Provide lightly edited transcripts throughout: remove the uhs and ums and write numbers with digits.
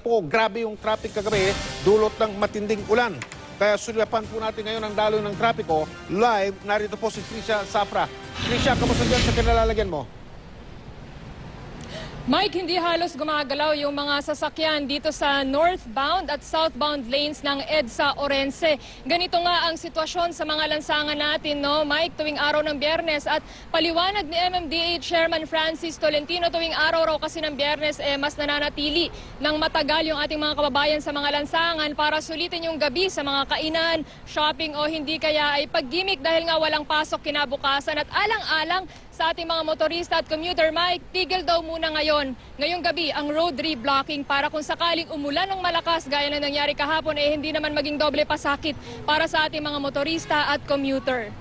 po, grabe yung traffic kagabi, dulot ng matinding ulan. Kaya sulipan po natin ngayon ang daloy ng trapiko. Live, narito po si Trisha Safra. Trisha, kamusta dyan sa kinalalagyan mo? Mike, hindi halos gumagalaw yung mga sasakyan dito sa northbound at southbound lanes ng EDSA Orense. Ganito nga ang sitwasyon sa mga lansangan natin, no, Mike, tuwing araw ng Biyernes. At paliwanag ni MMDA Chairman Francis Tolentino, tuwing araw raw kasi ng Biyernes, mas nananatili ng matagal yung ating mga kababayan sa mga lansangan para sulitin yung gabi sa mga kainan, shopping o hindi kaya ay paggimik dahil nga walang pasok kinabukasan. At alang-alang sa ating mga motorista at commuter, Mike, tigil daw muna ngayong gabi ang road reblocking para kung sakaling umulan ng malakas gaya na nangyari kahapon, hindi naman maging doble pasakit para sa ating mga motorista at commuter.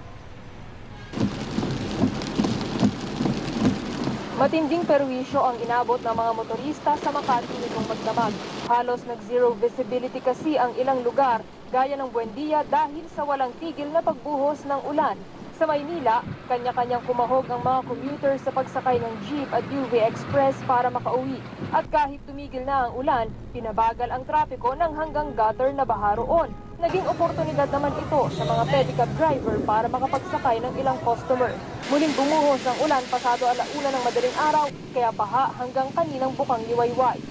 Matinding perwisyo ang inabot ng mga motorista sa Makati nitong magdamag. Halos nag-zero visibility kasi ang ilang lugar gaya ng Buendia dahil sa walang tigil na pagbuhos ng ulan. Sa Maynila, kanya-kanyang kumahog ang mga commuter sa pagsakay ng jeep at UV Express para makauwi. At kahit tumigil na ang ulan, pinabagal ang trapiko ng hanggang gutter na baha roon. Naging oportunidad naman ito sa mga pedicab driver para makapagsakay ng ilang customer. Muling bumuhos ang ulan pasado alauna ng madaling araw, kaya baha hanggang kaninang bukang liwayway.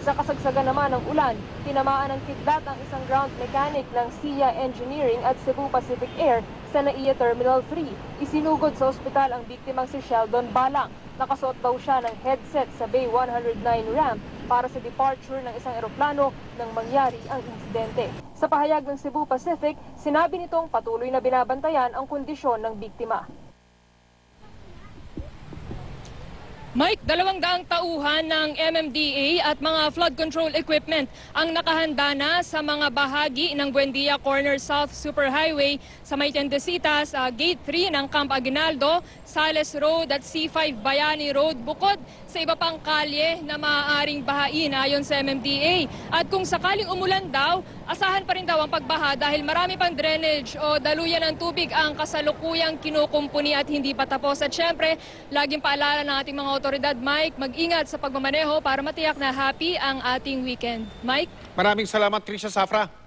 Sa kasagsagan naman ng ulan, tinamaan ng kidlat ang isang ground mechanic ng SIA Engineering at Cebu Pacific Air sa NAIA Terminal 3. Isinugod sa ospital ang biktimang si Sheldon Balang. Nakasuot daw siya ng headset sa Bay 109 ramp para sa departure ng isang eroplano nang mangyari ang insidente. Sa pahayag ng Cebu Pacific, sinabi nitong patuloy na binabantayan ang kondisyon ng biktima. Mike, 200 tauhan ng MMDA at mga flood control equipment ang nakahanda na sa mga bahagi ng Buendia Corner South Superhighway sa may Tendesitas, Gate 3 ng Camp Aguinaldo, Sales Road at C5 Bayani Road, bukod sa iba pang kalye na maaaring bahain ayon sa MMDA. At kung sakaling umulan daw, asahan pa rin daw ang pagbaha dahil marami pang drainage o daluyan ng tubig ang kasalukuyang kinukumpuni at hindi pa tapos. At syempre, laging paalala ng ating mga otoridad, Mike, mag-ingat sa pagmamaneho para matiyak na happy ang ating weekend. Mike? Maraming salamat, Trisha Safra.